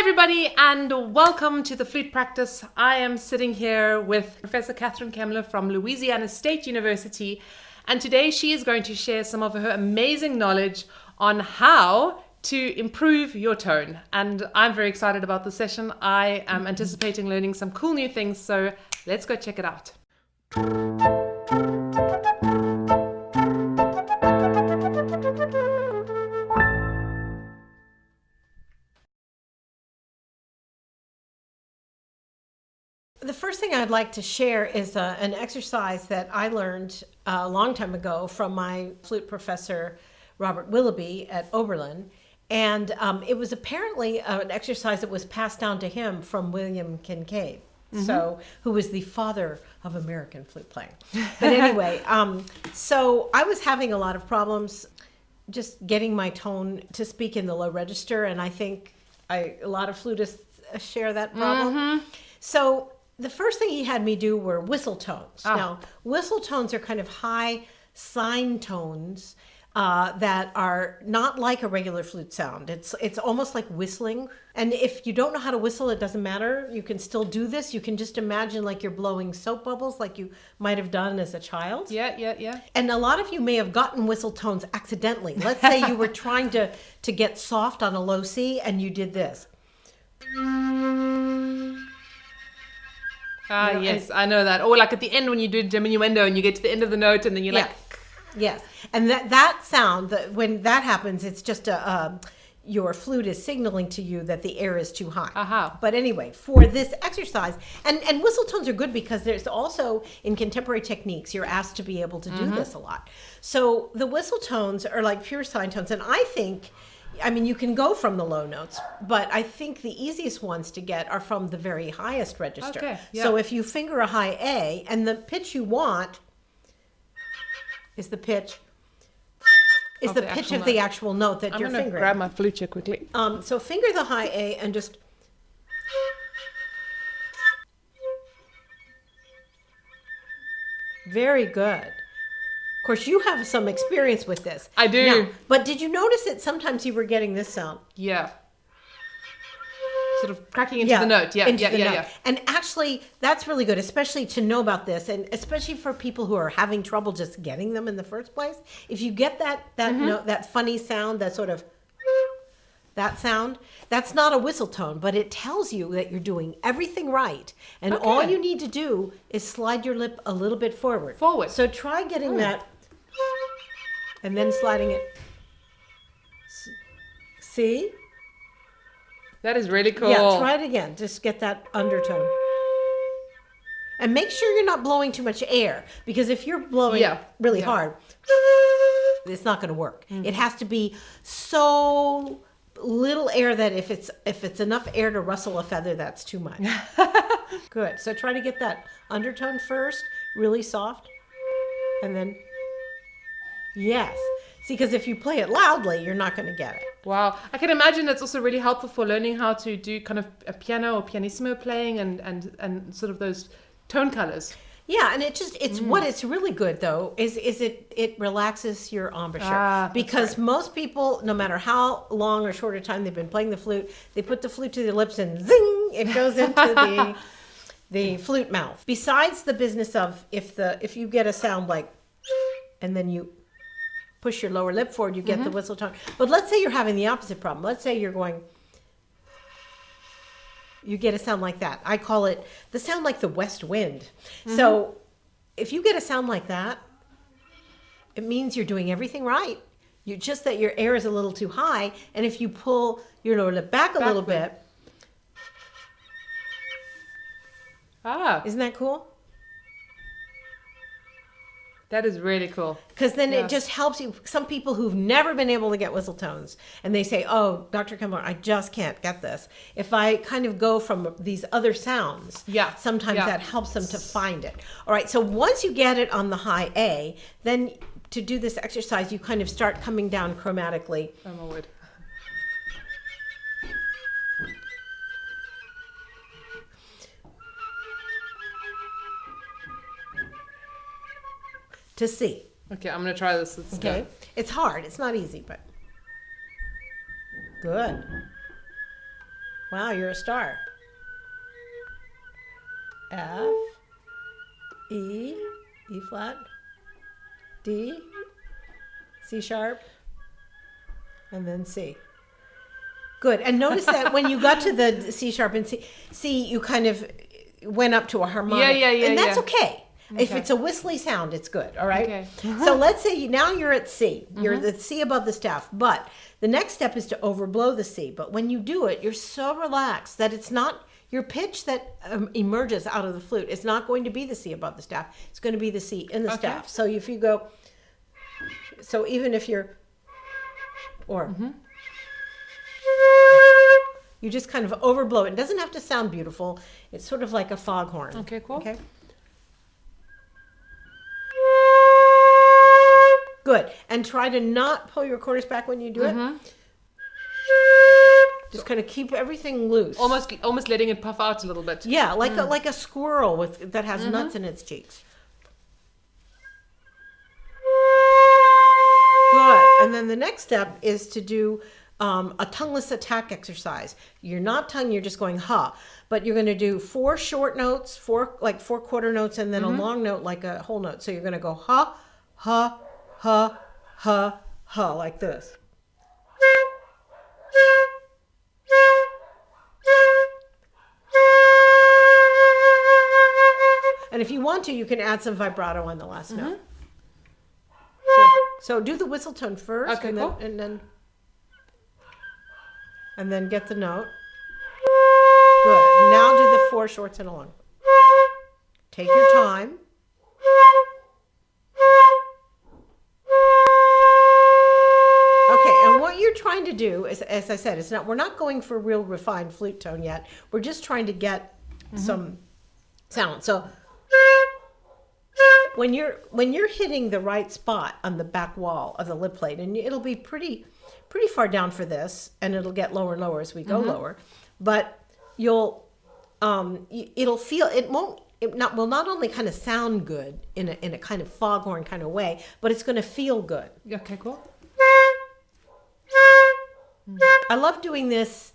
everybody, and welcome to the Flute Practice. I am sitting here with Professor Katherine Kemler from Louisiana State University, and today she is going to share some of her amazing knowledge on how to improve your tone. And I'm very excited about the session. I am anticipating learning some cool new things, so let's go check it out. The first thing I'd like to share is an exercise that I learned a long time ago from my flute professor, Robert Willoughby at Oberlin. And it was apparently an exercise that was passed down to him from William Kincaid, who was the father of American flute playing. But anyway, so I was having a lot of problems just getting my tone to speak in the low register. And I think a lot of flutists share that problem. So the first thing he had me do were whistle tones. Now, whistle tones are kind of high sine tones that are not like a regular flute sound. It's almost like whistling. And if you don't know how to whistle, it doesn't matter. You can still do this. You can just imagine like you're blowing soap bubbles like you might have done as a child. Yeah. And a lot of you may have gotten whistle tones accidentally. Let's say you were trying to get soft on a low C and you did this. Yes, I know that. Or like at the end when you do diminuendo and you get to the end of the note and then you're like... Yes. And that sound, when that happens, it's just your flute is signaling to you that the air is too high. But anyway, for this exercise, and whistle tones are good because there's also, in contemporary techniques, you're asked to be able to do this a lot. So the whistle tones are like pure sine tones. And I mean, you can go from the low notes, but I think the easiest ones to get are from the very highest register. Okay, yeah. So if you finger a high A, and the pitch you want is the pitch of the actual note that you're fingering. I'm going to grab my flute here quickly. So finger the high A and just... Very good. Of course, you have some experience with this. I do. Now, but did you notice that sometimes you were getting this sound? Yeah. Sort of cracking into the note. Yeah. And actually, that's really good, especially to know about this, and especially for people who are having trouble just getting them in the first place. If you get that note, that funny sound, that sort of that sound, that's not a whistle tone, but it tells you that you're doing everything right. And all you need to do is slide your lip a little bit forward. So try getting that and then sliding it. See? That is really cool. Yeah, try it again. Just get that undertone. And make sure you're not blowing too much air, because if you're blowing really hard, it's not going to work. It has to be so little air that if it's enough air to rustle a feather, that's too much. Good. So try to get that undertone first, really soft, and then yes. See, because if you play it loudly, you're not going to get it. Wow. I can imagine that's also really helpful for learning how to do kind of a piano or pianissimo playing and sort of those tone colors. Yeah, and what it's really good though is it relaxes your embouchure, because most people, no matter how long or short a time they've been playing the flute, they put the flute to their lips and zing, it goes into the flute mouth. Besides the business of if you get a sound like, and then you push your lower lip forward, you get the whistle tone. But let's say you're having the opposite problem. Let's say you get a sound like that. I call it the sound like the west wind. So if you get a sound like that, it means you're doing everything right. You just that your air is a little too high. And if you pull your lower lip back a little bit. Isn't that cool? That is really cool. Because then it just helps you. Some people who've never been able to get whistle tones, and they say, oh, Dr. Kemler, I just can't get this. If I kind of go from these other sounds, sometimes that helps them to find it. All right, so once you get it on the high A, then to do this exercise, you kind of start coming down chromatically. Oh, my word. To C. Okay, I'm going to try this. Okay. It's hard. It's not easy, but good. Wow, you're a star. F, E, E flat, D, C sharp, and then C. Good. And notice that when you got to the C sharp and C, you kind of went up to a harmonic. Yeah, and that's okay. If it's a whistly sound, it's good. All right. Okay. So let's say now you're at C. You're the C above the staff. But the next step is to overblow the C. But when you do it, you're so relaxed that it's not your pitch that emerges out of the flute. It's not going to be the C above the staff. It's going to be the C in the staff. So if you go, so even if you're, or. You just kind of overblow it. It doesn't have to sound beautiful. It's sort of like a foghorn. Okay, cool. Okay. Good. And try to not pull your quarters back when you do it. Just kind of keep everything loose. Almost letting it puff out a little bit. Yeah, like a squirrel that has nuts in its cheeks. Good. And then the next step is to do a tongueless attack exercise. You're not tongue, you're just going ha. But you're going to do 4 short notes, 4 quarter notes, and then a long note like a whole note. So you're going to go ha, ha, ha, ha, ha, like this. And if you want to, you can add some vibrato on the last note. So do the whistle tone first. Okay, and cool. And then get the note. Good. Now do the 4 shorts and a long. Take your time. Okay, and what you're trying to do is, as I said, we're not going for real refined flute tone yet. We're just trying to get some sound. So when you're hitting the right spot on the back wall of the lip plate, and it'll be pretty far down for this, and it'll get lower and lower as we go lower, but will not only kind of sound good in a kind of foghorn kind of way, but it's going to feel good. Okay, cool. I love doing this,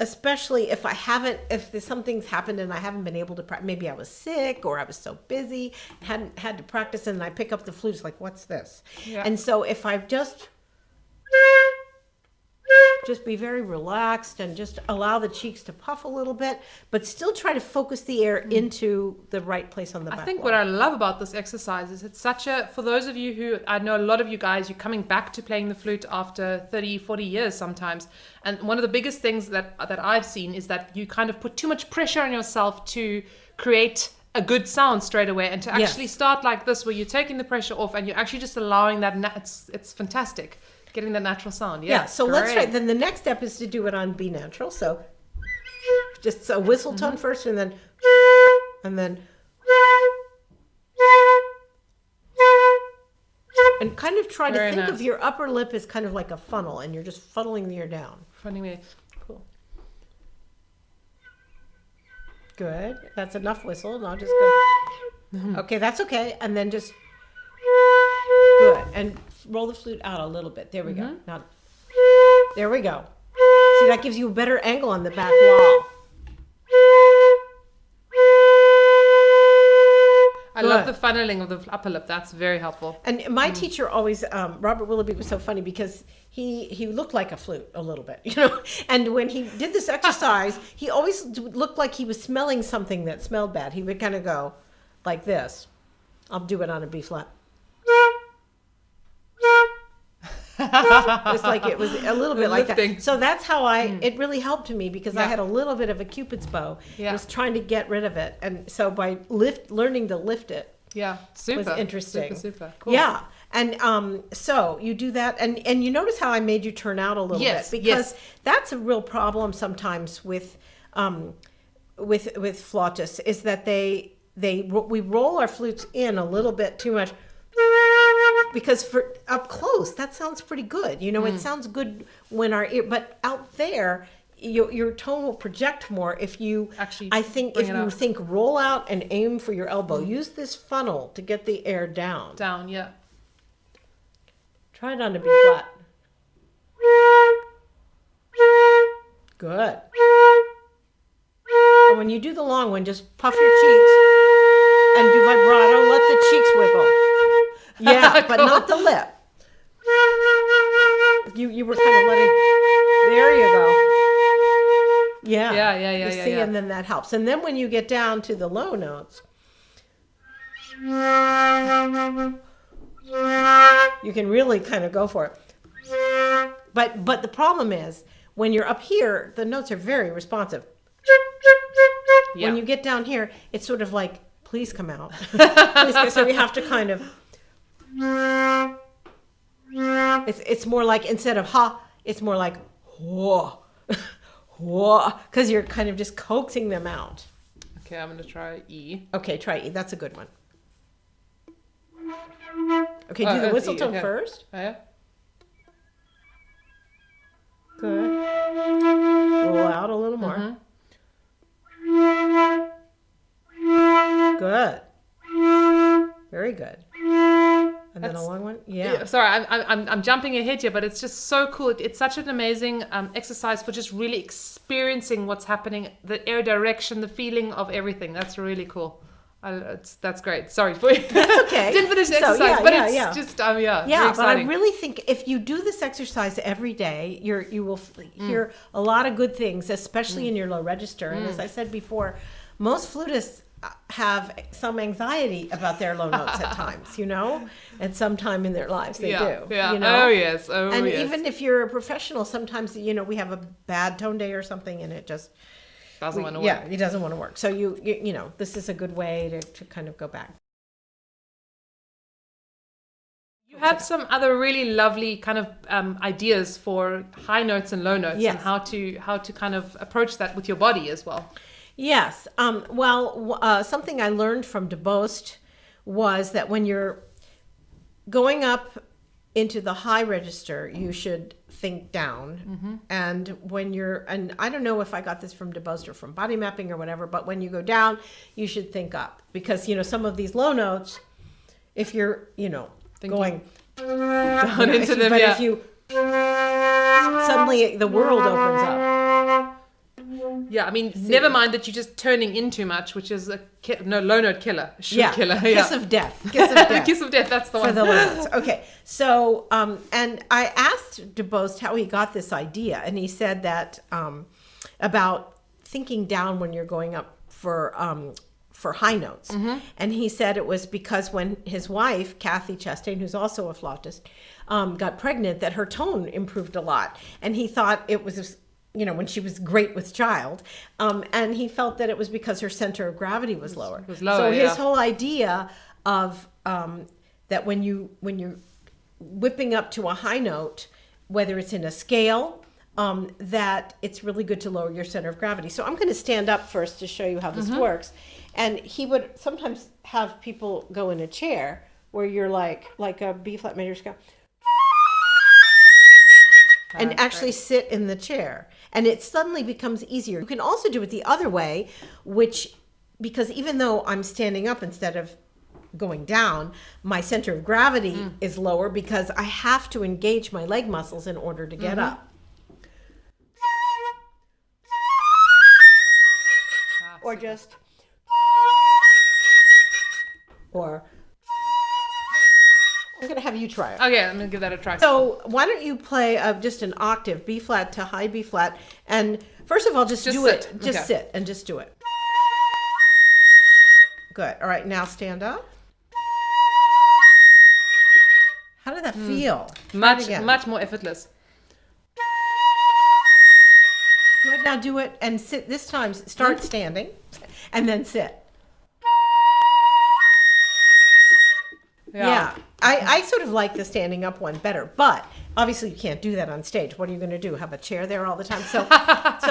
especially if something's happened and I haven't been able to practice. Maybe I was sick or I was so busy, hadn't had to practice, and I pick up the flute. It's like, what's this? Yeah. And so if I've just be very relaxed and just allow the cheeks to puff a little bit, but still try to focus the air into the right place on the back I think wall. what I love about this exercise is it's for those of you who, I know a lot of you guys, you're coming back to playing the flute after 30, 40 years sometimes. And one of the biggest things that I've seen is that you kind of put too much pressure on yourself to create a good sound straight away, and to actually start like this, where you're taking the pressure off and you're actually just allowing that. It's fantastic. Getting the natural sound. Yeah, so let's try. Then the next step is to do it on B natural. So just a whistle tone first, and then and kind of try to think of your upper lip as kind of like a funnel, and you're just funneling the air down. Cool. Good. That's enough whistle. And I'll just go. Okay, that's okay. And then just good. And roll the flute out a little bit. There we go. Now, there we go. See, that gives you a better angle on the back wall. I love the funneling of the upper lip. That's very helpful. And my teacher always, Robert Willoughby, was so funny because he looked like a flute a little bit, And when he did this exercise, he always looked like he was smelling something that smelled bad. He would kind of go like this. I'll do it on a B flat. It's like it was a little bit like that. So that's how it really helped me, because I had a little bit of a Cupid's bow. I was trying to get rid of it. And so by learning to lift it was interesting. Super. Cool. Yeah. And so you do that. And you notice how I made you turn out a little bit, because that's a real problem sometimes with flautists, is that we roll our flutes in a little bit too much. Because for up close, that sounds pretty good. It sounds good when our ear, but out there, your tone will project more if you actually. I think if you think roll out and aim for your elbow, use this funnel to get the air down. Down, yeah. Try it on a B flat. Good. when you do the long one, just puff your cheeks and do vibrato. Let the cheeks wiggle. Yeah, but not the lip. You were kind of letting. There you go. Yeah. You see, and then that helps. And then when you get down to the low notes, you can really kind of go for it. But the problem is when you're up here, the notes are very responsive. Yeah. When you get down here, it's sort of like, please come out. Please, so we have to kind of. It's more like, instead of ha, it's more like whoa, whoa, because you're kind of just coaxing them out. Okay, I'm going to try E. Okay, try E. That's a good one. Okay, do the whistle tone first. Oh, yeah. Good. Roll out a little more. Good. Very good. And then a long one. Yeah. Sorry, I'm jumping ahead here, but it's just so cool. It's such an amazing exercise for just really experiencing what's happening, the air direction, the feeling of everything. That's really cool. That's great. Sorry for you. That's okay. Didn't finish the exercise, but it's just yeah. But I really think if you do this exercise every day, you will hear a lot of good things, especially in your low register. And as I said before, most flutists have some anxiety about their low notes at times, at some time in their lives they do. Yeah. Oh yes. And even if you're a professional, sometimes we have a bad tone day or something, and it just doesn't want to work. Yeah, it doesn't want to work. So you this is a good way to kind of go back. You have some other really lovely kind of ideas for high notes and low notes, and how to kind of approach that with your body as well. Yes. Something I learned from DeBost was that when you're going up into the high register, you should think down. And and I don't know if I got this from DeBost or from body mapping or whatever, but when you go down, you should think up, because, some of these low notes, if you're, going down into them, but if you suddenly the world opens up. Yeah, I mean, never mind that you're just turning in too much, which is a low note killer. Killer. Kiss of death. Kiss of death. Kiss of death, that's the one. For the low notes. Okay, so, and I asked DeBost how he got this idea, and he said that about thinking down when you're going up for high notes. And he said it was because when his wife, Kathy Chastain, who's also a flautist, got pregnant, that her tone improved a lot. And he thought it was when she was great with child, and he felt that it was because her center of gravity was lower. So his whole idea of that when you're whipping up to a high note, whether it's in a scale, that it's really good to lower your center of gravity. So I'm going to stand up first to show you how this works. And he would sometimes have people go in a chair where you're like a B flat major scale. And actually sit in the chair, and it suddenly becomes easier. You can also do it the other way, because even though I'm standing up instead of going down, my center of gravity is lower because I have to engage my leg muscles in order to get up. Or just, I'm going to have you try it. Okay, I'm going to give that a try. So why don't you play just an octave, B flat to high B flat, and first of all, just do sit. It. Just sit and just do it. Good. All right, now stand up. How did that feel? Much more effortless. Good. Now do it and sit. This time, start standing, and then sit. Yeah. I sort of like the standing up one better, but obviously you can't do that on stage. What are you going to do? Have a chair there all the time? So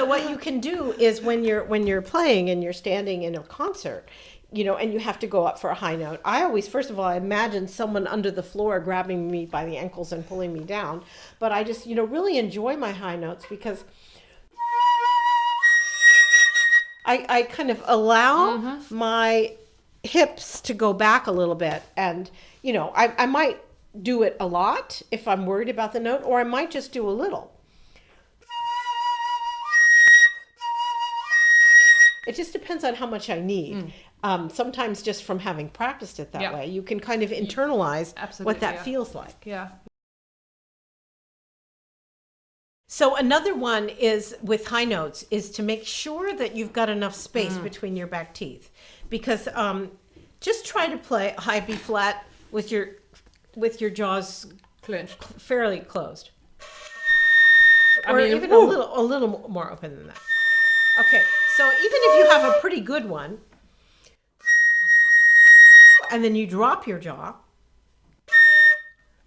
what you can do is when you're playing and you're standing in a concert, and you have to go up for a high note. I always, first of all, I imagine someone under the floor grabbing me by the ankles and pulling me down. But I just, really enjoy my high notes because I kind of allow my hips to go back a little bit, and I might do it a lot if I'm worried about the note, or I might just do a little. It just depends on how much I need. Sometimes just from having practiced it that way, you can kind of internalize what that feels like. Yeah. So another one is with high notes is to make sure that you've got enough space between your back teeth, because just try to play high B flat with your jaws Clenched. fairly closed, I mean, even a little more open than that. Okay, so even if you have a pretty good one, and then you drop your jaw.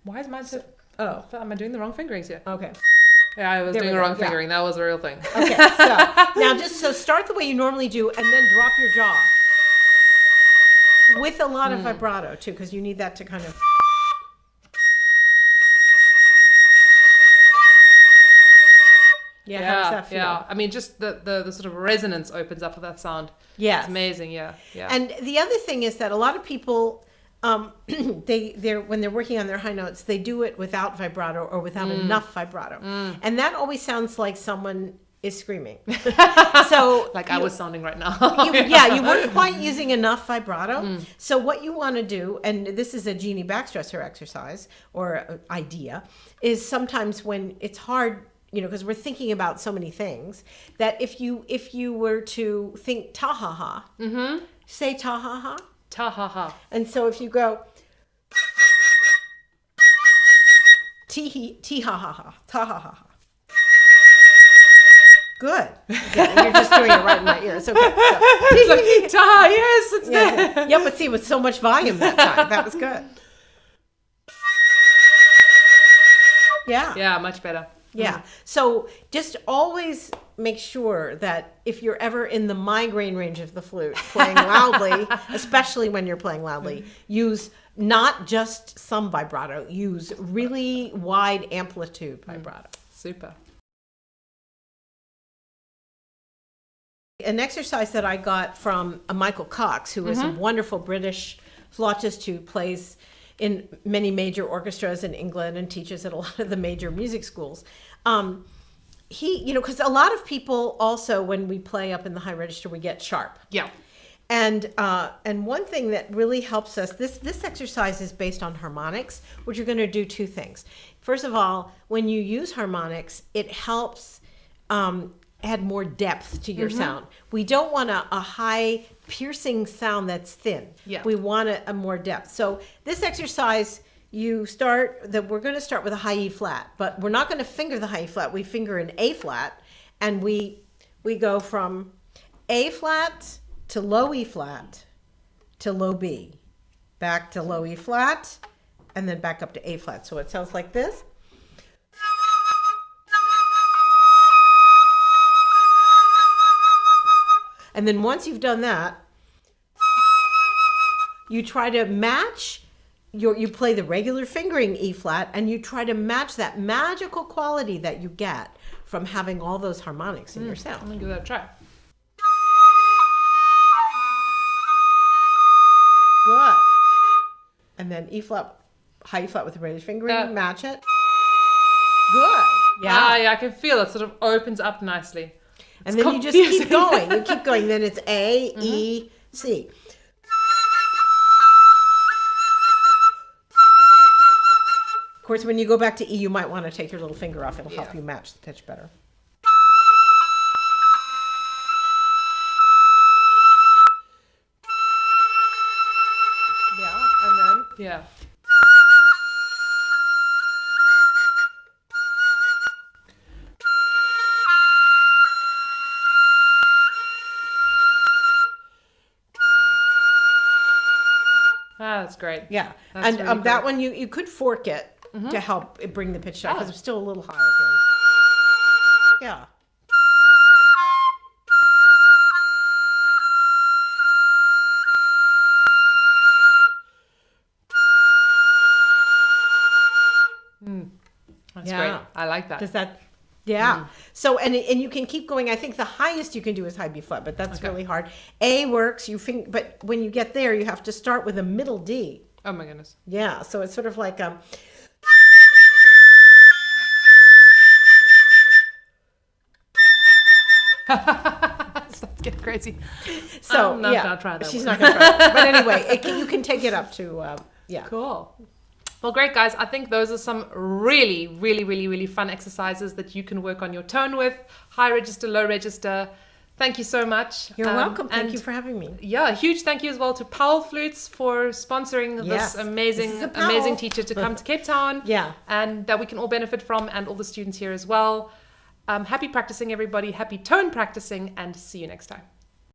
Why is mine so... Oh, am I doing the wrong fingerings here? Okay. Yeah, I was doing the wrong fingering. That was a real thing. Okay, so now so start the way you normally do, and then drop your jaw with a lot of vibrato too, because you need that to kind of. Yeah, how does that feel? Yeah. I mean, just the sort of resonance opens up with that sound. Yeah, it's amazing. Yeah. And the other thing is that a lot of people, they're when they're working on their high notes, they do it without vibrato or without enough vibrato, and that always sounds like someone is screaming. So like I was sounding right now. you weren't quite using enough vibrato. So what you want to do, and this is a genie backstressor exercise or idea, is sometimes when it's hard, because we're thinking about so many things, that if you were to think ta ha ha, say ta ha ha. Ta ha ha. And so if you go ti ha ha ha, ta ha ha ha. Good. Okay, you're just doing it right in my ear. It's okay. So, it's like, ta, yes, it's there. Yeah, but see, with so much volume that time, that was good. Yeah. Yeah, much better. Yeah. So just always make sure that if you're ever in the migraine range of the flute, playing loudly, especially when you're playing loudly, use not just some vibrato, use really wide amplitude vibrato. Super. An exercise that I got from Michael Cox, who is a wonderful British flautist who plays in many major orchestras in England and teaches at a lot of the major music schools. He, because a lot of people also, when we play up in the high register, we get sharp. Yeah. And one thing that really helps us, this exercise is based on harmonics, which you're going to do two things. First of all, when you use harmonics, it helps add more depth to your sound. We don't want a high piercing sound that's thin. Yeah. We want a more depth. So this exercise, we're going to start with a high E flat, but we're not going to finger the high E flat. We finger an A flat, and we go from A flat to low E flat to low B, back to low E flat, and then back up to A flat. So it sounds like this. And then once you've done that, you try to match you play the regular fingering E flat, and you try to match that magical quality that you get from having all those harmonics in your sound. I'm gonna give that a try. Good. And then E flat, high E flat with the raised fingering, match it. Good. Yeah, I can feel it sort of opens up nicely. And then you just keep going. You keep going. Then it's A, E, C. Of course, when you go back to E, you might want to take your little finger off. It'll help you match the pitch better. Yeah, and then... Yeah. That's great. Yeah, That's and really that great. one you could fork it to help it bring the pitch down because it's still a little high again. Yeah. That's great. I like that. Does that? Yeah. So and you can keep going. I think the highest you can do is high B flat, but that's really hard. A works. But when you get there, you have to start with a middle D. Oh my goodness. Yeah. So it's sort of like That's get crazy. So I'm not gonna try that. She's one. not going to try that. But anyway, you can take it up to yeah. Cool. Well, great, guys. I think those are some really, really, really, really fun exercises that you can work on your tone with. High register, low register. Thank you so much. You're welcome. Thank you for having me. Yeah, a huge thank you as well to Powell Flutes for sponsoring Yes. this amazing, This is a Powell. amazing teacher to come to Cape Town. Yeah. And that we can all benefit from, and all the students here as well. Happy practicing, everybody. Happy tone practicing, and see you next time.